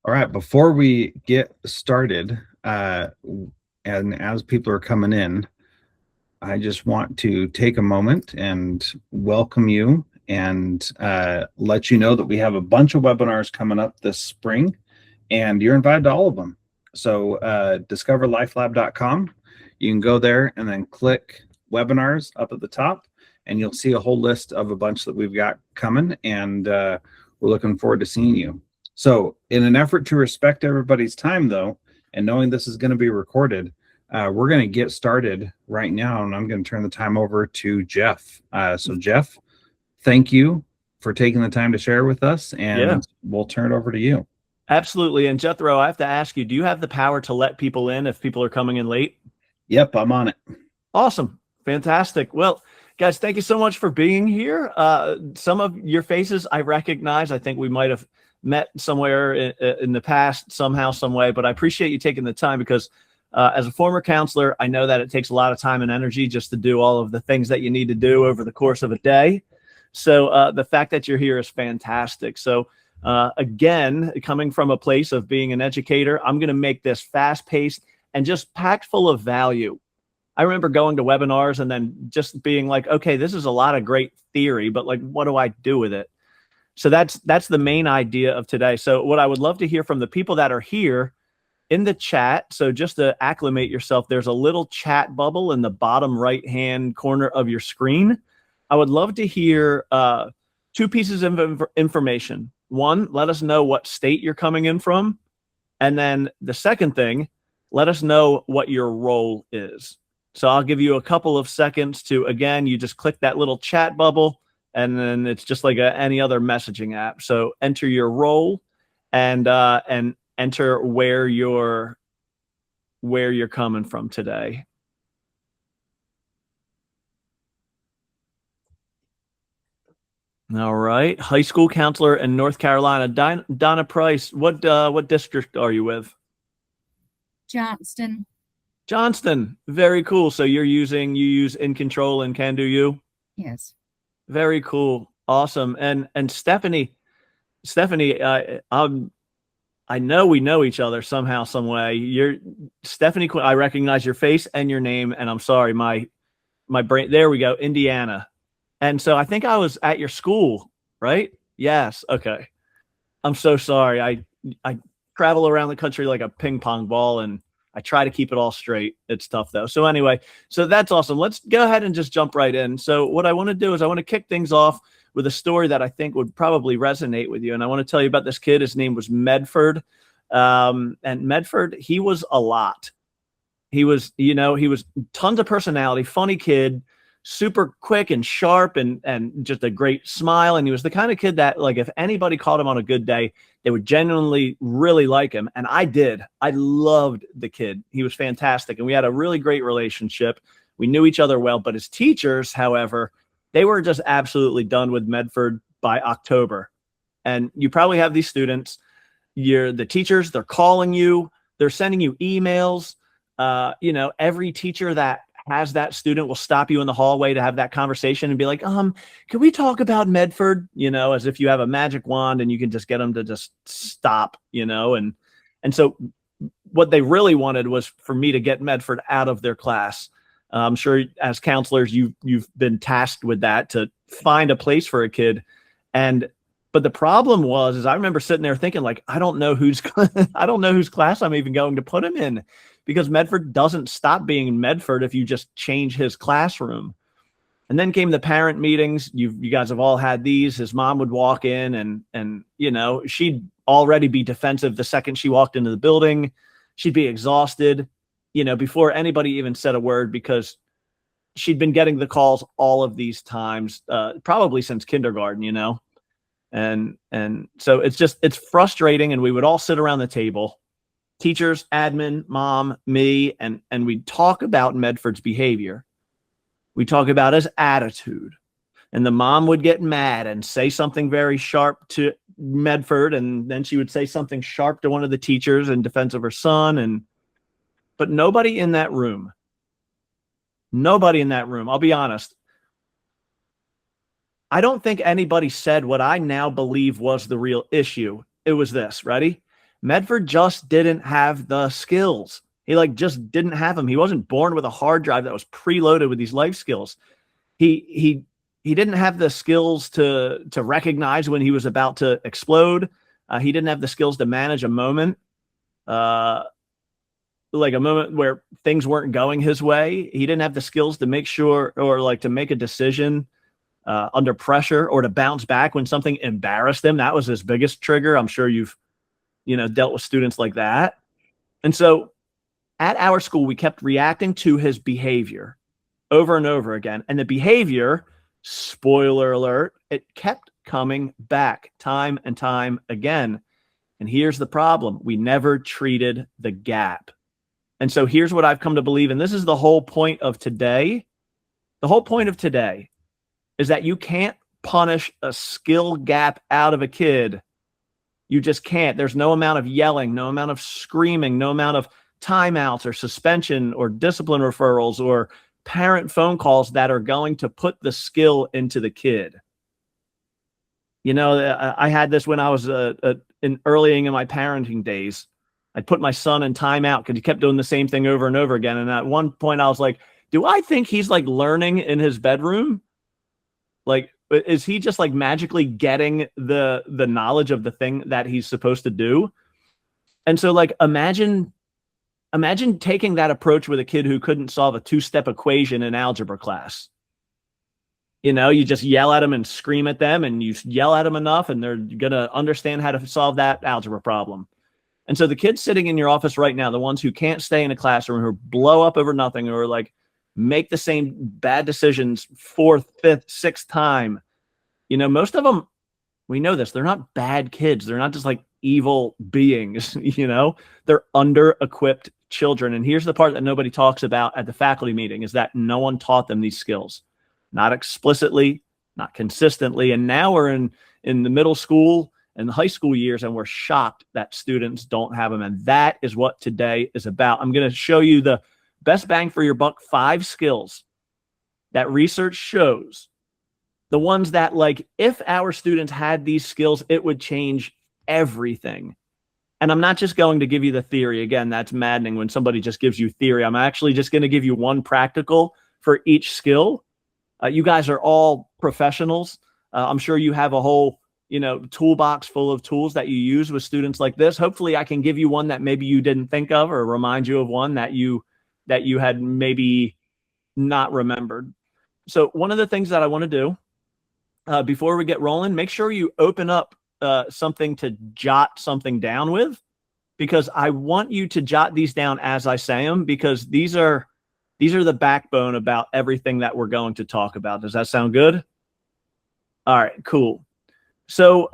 All right, before we get started, and as people are coming in, I just want to take a moment and welcome you and let you know that we have a bunch of webinars coming up this spring, and you're invited to all of them. So discoverlifelab.com, you can go there and then click webinars up at the top, and you'll see a whole list of a bunch that we've got coming, and we're looking forward to seeing you. So in an effort to respect everybody's time, though, and knowing this is going to be recorded, we're going to get started right now, and I'm going to turn the time over to Jeff. So Jeff, thank you for taking the time to share with us, and we'll turn it over to you. Absolutely. And Jethro, I have to ask you, do you have the power to let people in if people are coming in late? Yep, I'm on it. Awesome. Fantastic. Well, guys, thank you so much for being here. Some of your faces I recognize. I think we might have met somewhere in the past, somehow, some way, but I appreciate you taking the time because as a former counselor, I know that it takes a lot of time and energy just to do all of the things that you need to do over the course of a day. So the fact that you're here is fantastic. So again, coming from a place of being an educator, I'm going to make this fast-paced and just packed full of value. I remember going to webinars and then just being like, okay, this is a lot of great theory, but like, what do I do with it? So that's the main idea of today. So what I would love to hear from the people that are here in the chat. So just to acclimate yourself, there's a little chat bubble in the bottom right-hand corner of your screen. I would love to hear two pieces of information. One, let us know what state you're coming in from. And then the second thing, let us know what your role is. So I'll give you a couple of seconds to, again, you just click that little chat bubble, and then it's just like any other messaging app. So enter your role and enter where you're coming from today. All right, high school counselor in North Carolina, Donna Price. What district are you with? Johnston. Johnston, very cool. So you use In Control and Can Do You? Yes. Very cool, awesome. And Stephanie, I know we know each other somehow, some way. You're Stephanie. I recognize your face and your name, and I'm sorry, my brain. There we go, Indiana. And so I think I was at your school, right? Yes. Okay. I'm so sorry. I travel around the country like a ping pong ball, and I try to keep it all straight. It's tough though. So anyway, so that's awesome. Let's go ahead and just jump right in. So what I want to do is I want to kick things off with a story that I think would probably resonate with you. And I want to tell you about this kid. His name was Medford. And Medford, he was a lot. He was tons of personality, funny kid, super quick and sharp, and just a great smile. And he was the kind of kid that, like, if anybody called him on a good day, they would genuinely really like him. And I did. I loved the kid. He was fantastic. And we had a really great relationship. We knew each other well. But his teachers, however, they were just absolutely done with Medford by October. And you probably have these students. The teachers, they're calling you. They're sending you emails. Every teacher that has that student will stop you in the hallway to have that conversation and be like, can we talk about Medford? As if you have a magic wand and you can just get them to just stop, and so what they really wanted was for me to get Medford out of their class. I'm sure as counselors, you've been tasked with that, to find a place for a kid. But the problem is I remember sitting there thinking, like, I don't know whose class I'm even going to put him in, because Medford doesn't stop being Medford if you just change his classroom. And then came the parent meetings. You guys have all had these. His mom would walk in and she'd already be defensive the second she walked into the building. She'd be exhausted, before anybody even said a word, because she'd been getting the calls all of these times, probably since kindergarten, And so it's frustrating. And we would all sit around the table, teachers, admin, mom, me, and we'd talk about Medford's behavior. We talk about his attitude. And the mom would get mad and say something very sharp to Medford, and then she would say something sharp to one of the teachers in defense of her son. But nobody in that room, I'll be honest, I don't think anybody said what I now believe was the real issue. It was this, ready? Medford just didn't have the skills. He like just didn't have them. He wasn't born with a hard drive that was preloaded with these life skills. He didn't have the skills to recognize when he was about to explode. He didn't have the skills to manage a moment, like a moment where things weren't going his way. He didn't have the skills to make sure, or like to make a decision under pressure, or to bounce back when something embarrassed him. That was his biggest trigger. I'm sure you've, dealt with students like that. And so at our school, we kept reacting to his behavior over and over again. And the behavior, spoiler alert, it kept coming back time and time again. And here's the problem. We never treated the gap. And so here's what I've come to believe, and this is the whole point of today. The whole point of today is that you can't punish a skill gap out of a kid. You just can't. There's no amount of yelling, no amount of screaming, no amount of timeouts or suspension or discipline referrals or parent phone calls that are going to put the skill into the kid. I had this when I was early in my parenting days. I'd put my son in timeout because he kept doing the same thing over and over again. And at one point I was like, do I think he's like learning in his bedroom? Like, is he just like magically getting the knowledge of the thing that he's supposed to do? And so like, imagine taking that approach with a kid who couldn't solve a 2-step equation in algebra class. You just yell at them and scream at them, and you yell at them enough and they're going to understand how to solve that algebra problem. And so the kids sitting in your office right now, the ones who can't stay in a classroom, who blow up over nothing, or like make the same bad decisions 4th, 5th, 6th time, most of them, we know this, they're not bad kids. They're not just like evil beings, they're under-equipped children. And here's the part that nobody talks about at the faculty meeting, is that no one taught them these skills, not explicitly, not consistently. And now we're in the middle school and the high school years, and we're shocked that students don't have them. And that is what today is about. I'm going to show you the best bang for your buck 5 skills that research shows, the ones that, like, if our students had these skills, it would change everything. And I'm not just going to give you the theory. Again, that's maddening when somebody just gives you theory. I'm actually just going to give you one practical for each skill. You guys are all professionals. I'm sure you have a whole, toolbox full of tools that you use with students like this. Hopefully I can give you one that maybe you didn't think of, or remind you of one that you had maybe not remembered. So one of the things that I want to do before we get rolling, make sure you open up something to jot something down with, because I want you to jot these down as I say them, because these are the backbone about everything that we're going to talk about. Does that sound good? All right, cool. So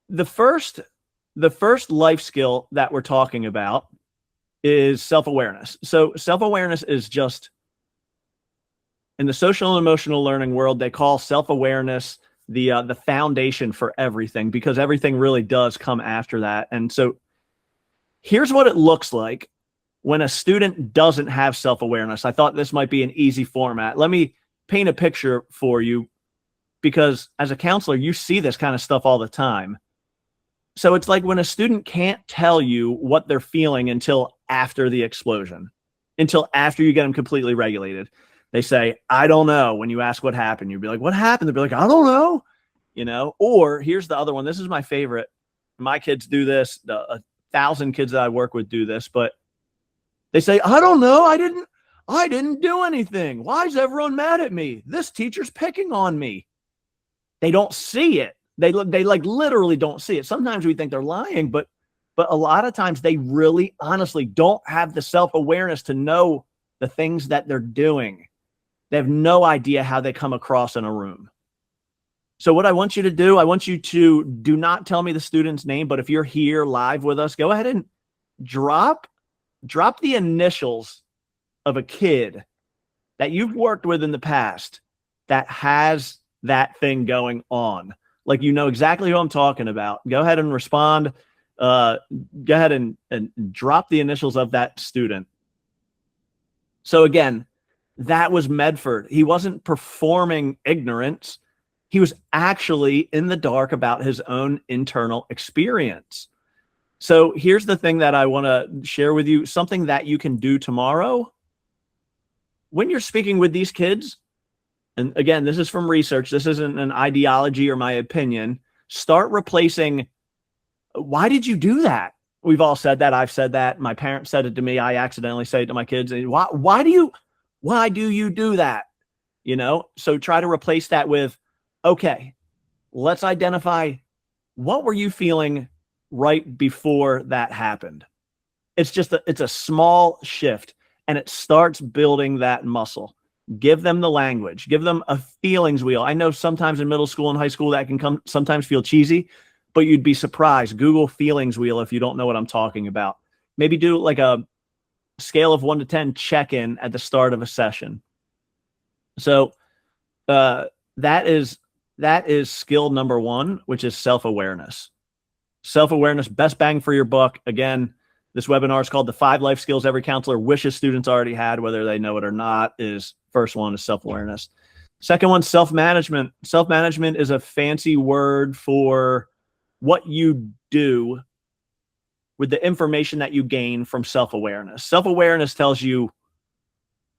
the first life skill that we're talking about is self-awareness. So self-awareness is just, in the social and emotional learning world, they call self-awareness the foundation for everything, because everything really does come after that. And so here's what it looks like when a student doesn't have self-awareness. I thought this might be an easy format. Let me paint a picture for you, because as a counselor, you see this kind of stuff all the time. So it's like when a student can't tell you what they're feeling until after the explosion, until after you get them completely regulated. They say, I don't know. When you ask what happened, you'd be like, what happened? They'd be like, I don't know. Or here's the other one. This is my favorite. My kids do this. 1,000 kids that I work with do this, but they say, I don't know. I didn't do anything. Why is everyone mad at me? This teacher's picking on me. They don't see it. They like literally don't see it. Sometimes we think they're lying, but a lot of times they really honestly don't have the self-awareness to know the things that they're doing. They have no idea how they come across in a room. So what I want you to do, I want you to do not tell me the student's name, but if you're here live with us, go ahead and drop the initials of a kid that you've worked with in the past that has that thing going on. Like, you know exactly who I'm talking about. Go ahead and respond. Go ahead and drop the initials of that student. So again, that was Medford. He wasn't performing ignorance. He was actually in the dark about his own internal experience. So here's the thing that I want to share with you, something that you can do tomorrow when you're speaking with these kids. And again, this is from research. This isn't an ideology or my opinion. Start replacing, why did you do that? We've all said that. I've said that. My parents said it to me. I accidentally say it to my kids. Why do you do that? You know, so try to replace that with, okay, let's identify, what were you feeling right before that happened? It's a small shift, and it starts building that muscle. Give them the language, give them a feelings wheel. I know sometimes in middle school and high school that can sometimes feel cheesy, but you'd be surprised. Google feelings wheel if you don't know what I'm talking about. Maybe do like a scale of 1 to 10 check-in at the start of a session. So that is skill number 1, which is self-awareness. Self-awareness, best bang for your buck. Again, this webinar is called The 5 Life Skills Every Counselor Wishes Students Already Had, whether they know it or not. First one is self-awareness. Second one, self-management. Self-management is a fancy word for what you do with the information that you gain from self-awareness. Self-awareness tells you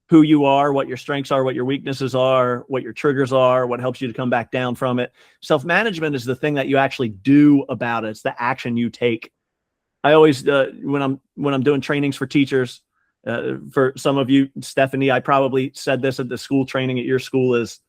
who you are, what your strengths are, what your weaknesses are, what your triggers are, what helps you to come back down from it. Self-management is the thing that you actually do about it. It's the action you take. I always, when I'm doing trainings for teachers, for some of you, Stephanie, I probably said this at the school training at your school, is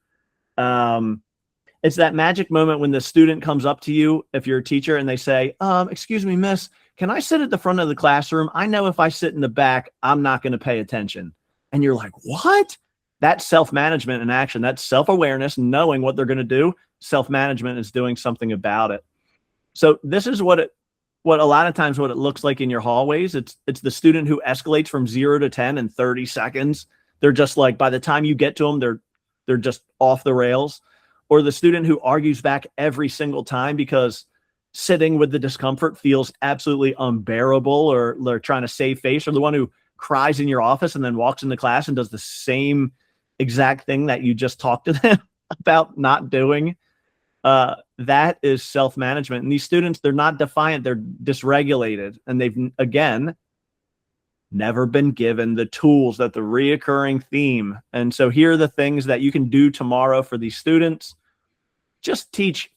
it's that magic moment when the student comes up to you, if you're a teacher, and they say, excuse me, miss, can I sit at the front of the classroom? I know if I sit in the back, I'm not going to pay attention. And you're like, what? That's self-management in action. That's self-awareness, knowing what they're going to do. Self-management is doing something about it. So this is what a lot of times what it looks like in your hallways. It's the student who escalates from 0 to 10 in 30 seconds. They're just like, by the time you get to them, they're just off the rails. Or the student who argues back every single time because sitting with the discomfort feels absolutely unbearable, or they're trying to save face, or the one who cries in your office and then walks into class and does the same exact thing that you just talked to them about not doing. That is self-management. And these students, they're not defiant, they're dysregulated. And they've, again, never been given the tools, that the reoccurring theme. And so here are the things that you can do tomorrow for these students. Just teach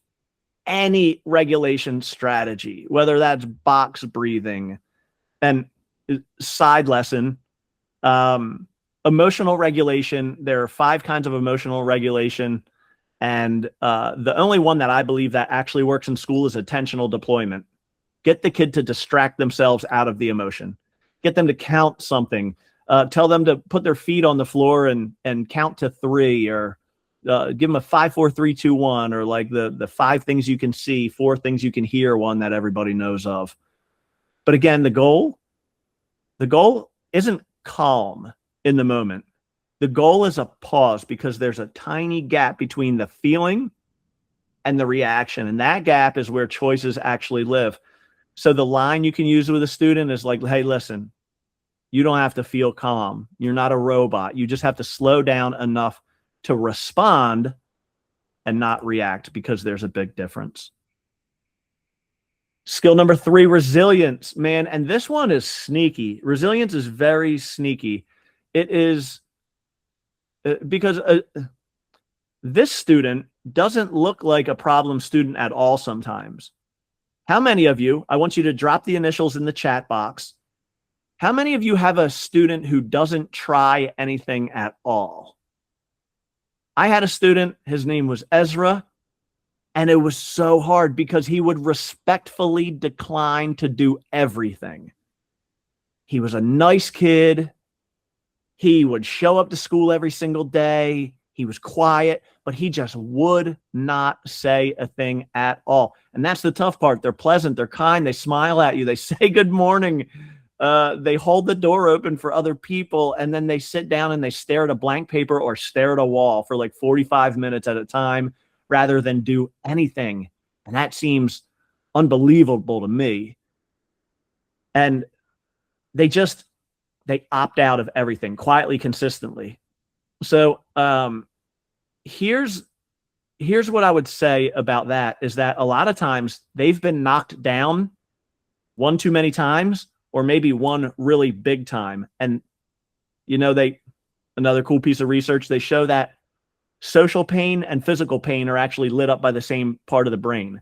any regulation strategy, whether that's box breathing. And side lesson, emotional regulation. There are 5 kinds of emotional regulation. And the only one that I believe that actually works in school is attentional deployment. Get the kid to distract themselves out of the emotion. Get them to count something. Tell them to put their feet on the floor and count to 3, or give them a 5, 4, 3, 2, 1, or like the 5 things you can see, 4 things you can hear, one that everybody knows of. But again, the goal isn't calm in the moment. The goal is a pause, because there's a tiny gap between the feeling and the reaction. And that gap is where choices actually live. So the line you can use with a student is like, hey, listen, you don't have to feel calm. You're not a robot. You just have to slow down enough to respond and not react, because there's a big difference. Skill number 3, resilience, man. And this one is sneaky. Resilience is very sneaky. It is because this student doesn't look like a problem student at all sometimes. How many of you, I want you to drop the initials in the chat box. How many of you have a student who doesn't try anything at all? I had a student, his name was Ezra, and it was so hard because he would respectfully decline to do everything. He was a nice kid. He would show up to school every single day. He was quiet, but he just would not say a thing at all. And that's the tough part. They're pleasant. They're kind. They smile at you. They say good morning. They hold the door open for other people, and then they sit down and they stare at a blank paper or stare at a wall for like 45 minutes at a time rather than do anything. And that seems unbelievable to me. And they opt out of everything quietly, consistently. So here's what I would say about that, is that a lot of times they've been knocked down one too many times, or maybe one really big time. And, another cool piece of research, they show that social pain and physical pain are actually lit up by the same part of the brain.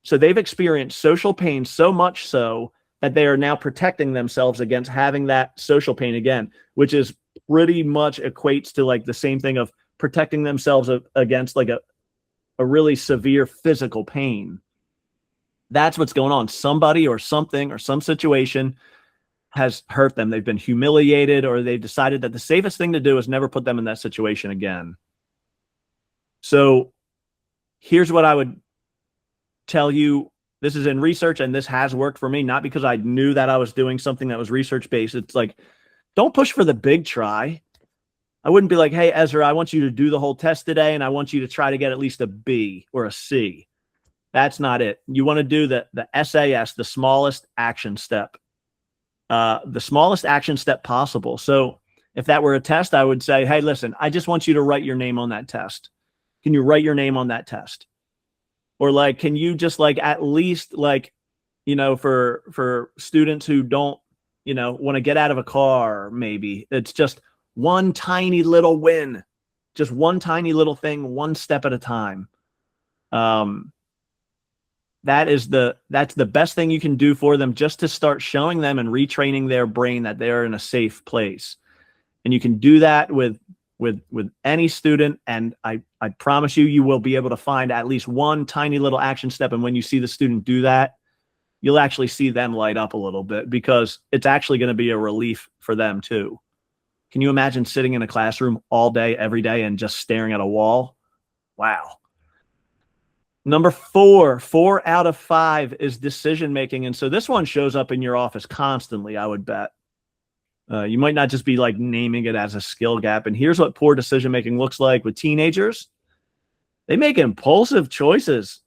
So they've experienced social pain so much so that they are now protecting themselves against having that social pain again, which is pretty much equates to like the same thing of protecting themselves against like a really severe physical pain. That's what's going on. Somebody or something or some situation has hurt them. They've been humiliated, or they've decided that the safest thing to do is never put them in that situation again. So here's what I would tell you. This is in research, and this has worked for me, not because I knew that I was doing something that was research-based. It's like, don't push for the big try. I wouldn't be like, hey, Ezra, I want you to do the whole test today, and I want you to try to get at least a B or a C. That's not it. You want to do the SAS, the smallest action step. The smallest action step possible. So if that were a test, I would say, hey, listen, I just want you to write your name on that test. Can you write your name on that test? Or like, can you just like, at least like, for students who don't, want to get out of a car, maybe it's just one tiny little win, just one tiny little thing, one step at a time. That's the best thing you can do for them, just to start showing them and retraining their brain that they're in a safe place. And you can do that with any student. And I promise you will be able to find at least one tiny little action step. And when you see the student do that, you'll actually see them light up a little bit, because it's actually going to be a relief for them too. Can you imagine sitting in a classroom all day, every day, and just staring at a wall? Wow. Number 4 out of 5 is decision making. And so this one shows up in your office constantly, I would bet. You might not just be like naming it as a skill gap. And here's what poor decision making looks like with teenagers. They make impulsive choices.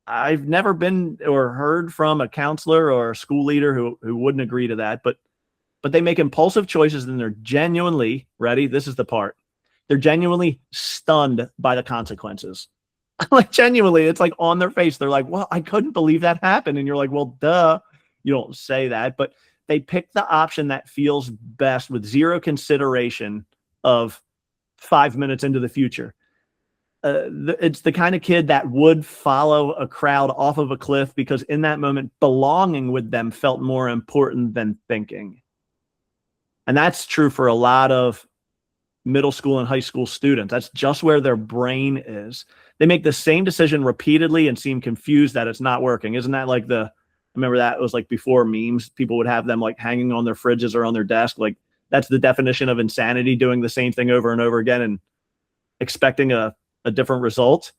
I've never been or heard from a counselor or a school leader who wouldn't agree to that, but they make impulsive choices, and they're genuinely, ready? This is the part. They're genuinely stunned by the consequences. Like, genuinely, it's like on their face. They're like, well, I couldn't believe that happened. And you're like, well, duh. You don't say that, but they pick the option that feels best with zero consideration of 5 minutes into the future. It's the kind of kid that would follow a crowd off of a cliff, because in that moment, belonging with them felt more important than thinking. And that's true for a lot of middle school and high school students. That's just where their brain is. They make the same decision repeatedly and seem confused that it's not working. Isn't that like I remember that it was like before memes, people would have them like hanging on their fridges or on their desk. Like, that's the definition of insanity, doing the same thing over and over again and expecting a different result.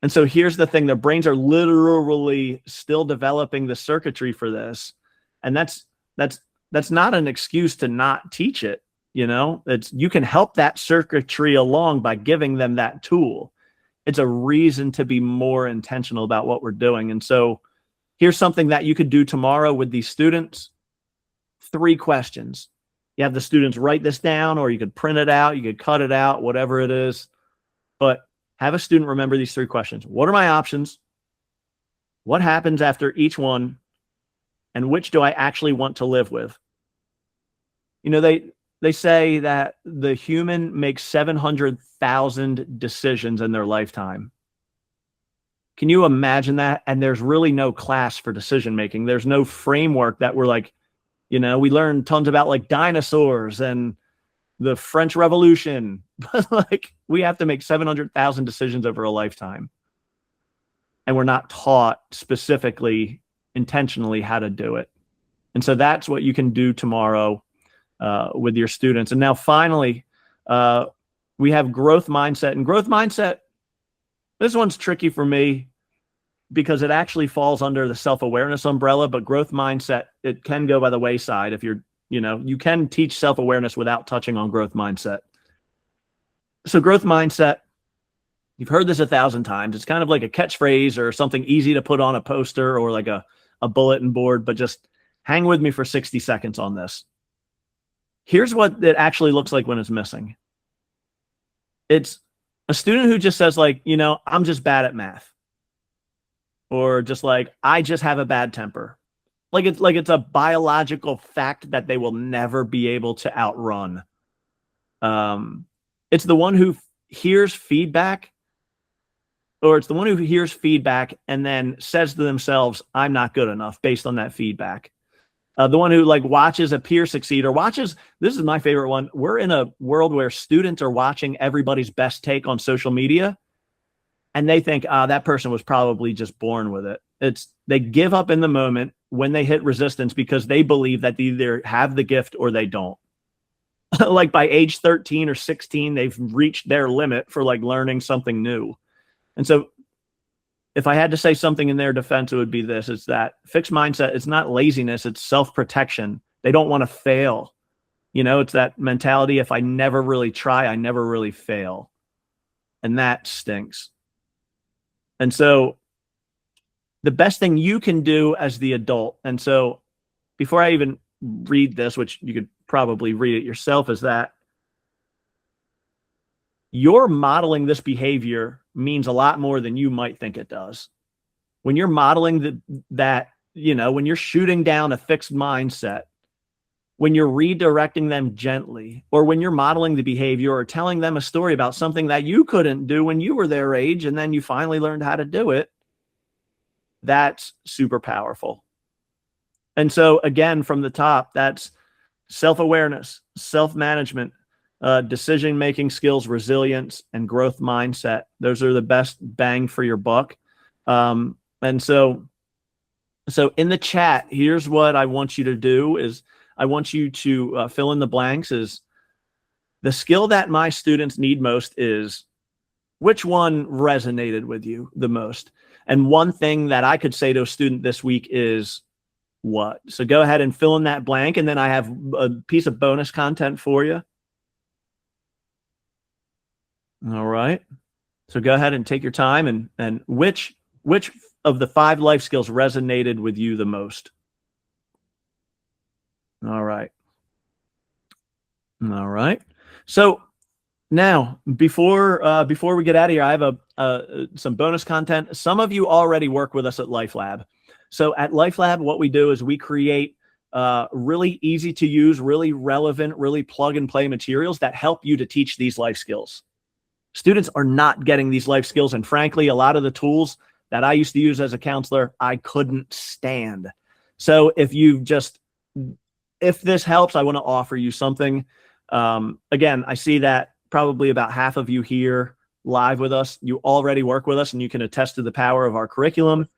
And so here's the thing. Their brains are literally still developing the circuitry for this. And that's not an excuse to not teach it. You can help that circuitry along by giving them that tool. It's a reason to be more intentional about what we're doing. And so here's something that you could do tomorrow with these students. 3 questions. You have the students write this down, or you could print it out, you could cut it out, whatever it is. But have a student remember these 3 questions. What are my options? What happens after each one? And which do I actually want to live with? They say that the human makes 700,000 decisions in their lifetime. Can you imagine that? And there's really no class for decision making. There's no framework that we're like, we learn tons about like dinosaurs and the French Revolution, but like, we have to make 700,000 decisions over a lifetime. And we're not taught specifically, intentionally, how to do it. And so that's what you can do tomorrow with your students. And now finally, we have growth mindset. And growth mindset, this one's tricky for me because it actually falls under the self-awareness umbrella, but growth mindset, it can go by the wayside if you can teach self-awareness without touching on growth mindset. So growth mindset, you've heard this 1,000 times. It's kind of like a catchphrase or something easy to put on a poster or like a bulletin board, but just hang with me for 60 seconds on this. Here's what it actually looks like when it's missing. It's a student who just says like, I'm just bad at math. Or just like, I just have a bad temper. Like it's a biological fact that they will never be able to outrun. It's the one who hears feedback, or it's the one who hears feedback and then says to themselves, I'm not good enough based on that feedback. The one who like watches a peer succeed, or watches, this is my favorite one. We're in a world where students are watching everybody's best take on social media, and they think, that person was probably just born with it. They give up in the moment when they hit resistance because they believe that they either have the gift or they don't. Like by age 13 or 16, they've reached their limit for like learning something new. And so if I had to say something in their defense, it would be this. It's that fixed mindset. It's not laziness. It's self-protection. They don't want to fail. It's that mentality. If I never really try, I never really fail. And that stinks. And so the best thing you can do as the adult, and so before I even read this, which you could probably read it yourself, is that you're modeling this behavior means a lot more than you might think it does. When you're modeling when you're shooting down a fixed mindset, when you're redirecting them gently, or when you're modeling the behavior or telling them a story about something that you couldn't do when you were their age, and then you finally learned how to do it, that's super powerful. And so again, from the top, that's self-awareness, self-management, decision-making skills, resilience, and growth mindset. Those are the best bang for your buck. And so in the chat, here's what I want you to do is I want you to fill in the blanks. Is the skill that my students need most is, which one resonated with you the most? And one thing that I could say to a student this week is what? So go ahead and fill in that blank. And then I have a piece of bonus content for you. All right. So go ahead and take your time, and which of the 5 life skills resonated with you the most? All right. All right. So now, before we get out of here, I have some bonus content. Some of you already work with us at Life Lab. So at Life Lab, what we do is we create really easy to use, really relevant, really plug and play materials that help you to teach these life skills. Students are not getting these life skills. And frankly, a lot of the tools that I used to use as a counselor, I couldn't stand. So if this helps, I want to offer you something. Again, I see that probably about half of you here live with us, you already work with us and you can attest to the power of our curriculum.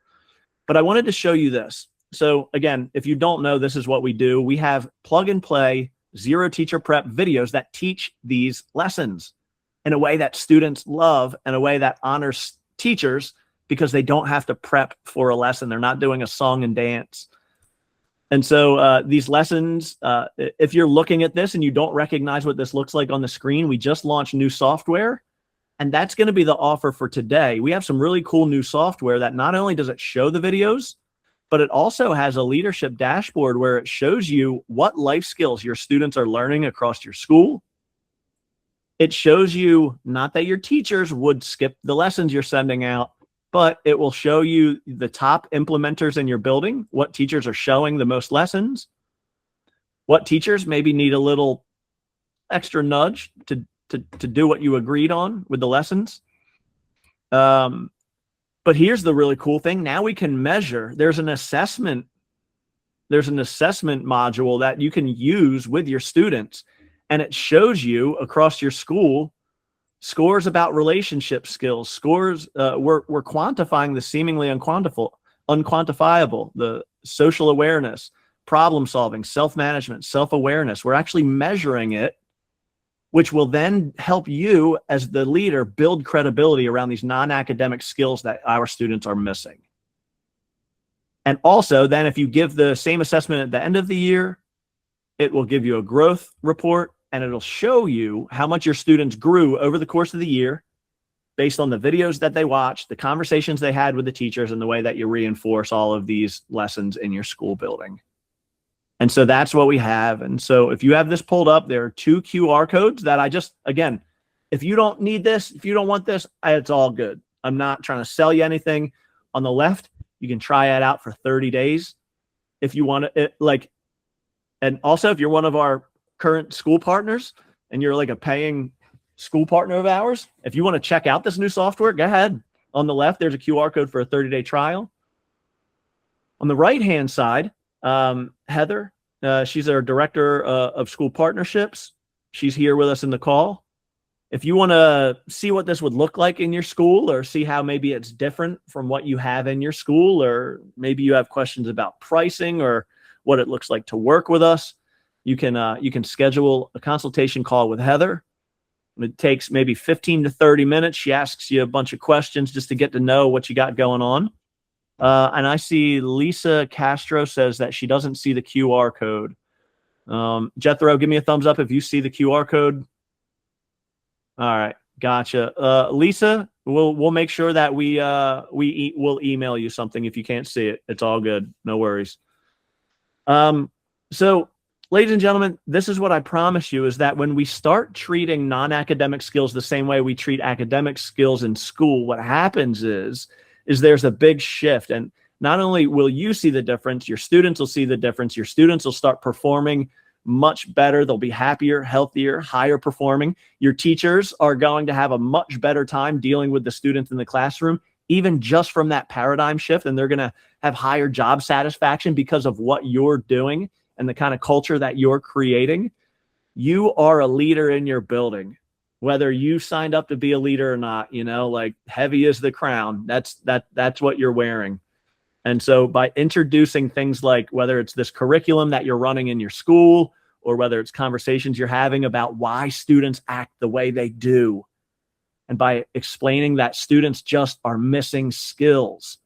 But I wanted to show you this. So again, if you don't know, this is what we do. We have plug and play, zero teacher prep videos that teach these lessons in a way that students love, in a way that honors teachers, because they don't have to prep for a lesson. They're not doing a song and dance. And so these lessons, if you're looking at this and you don't recognize what this looks like on the screen, we just launched new software, and that's going to be the offer for today. We have some really cool new software that not only does it show the videos, but it also has a leadership dashboard where it shows you what life skills your students are learning across your school. It shows you not that your teachers would skip the lessons you're sending out, but it will show you the top implementers in your building, what teachers are showing the most lessons, what teachers maybe need a little extra nudge to do what you agreed on with the lessons. But here's the really cool thing. Now we can measure. There's an assessment module that you can use with your students, and it shows you across your school scores about relationship skills, scores. We're quantifying the seemingly unquantifiable, the social awareness, problem solving, self-management, self-awareness. We're actually measuring it, which will then help you as the leader build credibility around these non-academic skills that our students are missing. And also then if you give the same assessment at the end of the year, it will give you a growth report, and it'll show you how much your students grew over the course of the year based on the videos that they watched, the conversations they had with the teachers, and the way that you reinforce all of these lessons in your school building. And so that's what we have. And so if you have this pulled up, there are 2 QR codes that again, if you don't need this, if you don't want this, it's all good. I'm not trying to sell you anything. On the left, you can try it out for 30 days. if you want to, and also if you're one of our current school partners and you're like a paying school partner of ours, if you want to check out this new software, go ahead. On the left, there's a QR code for a 30-day trial. On the right-hand side, Heather, she's our director of school partnerships. She's here with us in the call. If you want to see what this would look like in your school, or see how maybe it's different from what you have in your school, or maybe you have questions about pricing or what it looks like to work with us, you can schedule a consultation call with Heather. It takes maybe 15 to 30 minutes. She asks you a bunch of questions just to get to know what you got going on. And I see Lisa Castro says that she doesn't see the QR code. Jethro, give me a thumbs up if you see the QR code. All right, gotcha. Lisa, we'll make sure that we'll email you something if you can't see it. It's all good, no worries. So, ladies and gentlemen, this is what I promise you, is that when we start treating non-academic skills the same way we treat academic skills in school, what happens is there's a big shift. And not only will you see the difference, your students will see the difference. Your students will start performing much better. They'll be happier, healthier, higher performing. Your teachers are going to have a much better time dealing with the students in the classroom, even just from that paradigm shift. And they're going to have higher job satisfaction because of what you're doing and the kind of culture that you're creating. You are a leader in your building, whether you signed up to be a leader or not. Like, heavy is the crown. That's what you're wearing. And so by introducing things like, whether it's this curriculum that you're running in your school, or whether it's conversations you're having about why students act the way they do, and by explaining that students just are missing skills,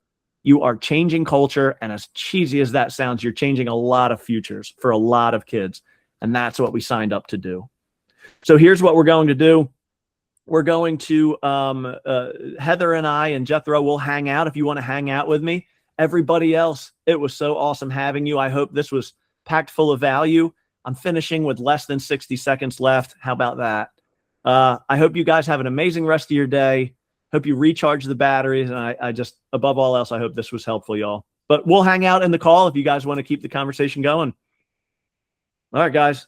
you are changing culture. And as cheesy as that sounds, you're changing a lot of futures for a lot of kids. And that's what we signed up to do. So here's what we're going to do. We're going to, Heather and I and Jethro will hang out if you want to hang out with me. Everybody else, it was so awesome having you. I hope this was packed full of value. I'm finishing with less than 60 seconds left. How about that? I hope you guys have an amazing rest of your day. Hope you recharge the batteries. And I just, above all else, I hope this was helpful, y'all. But we'll hang out in the call if you guys want to keep the conversation going. All right, guys.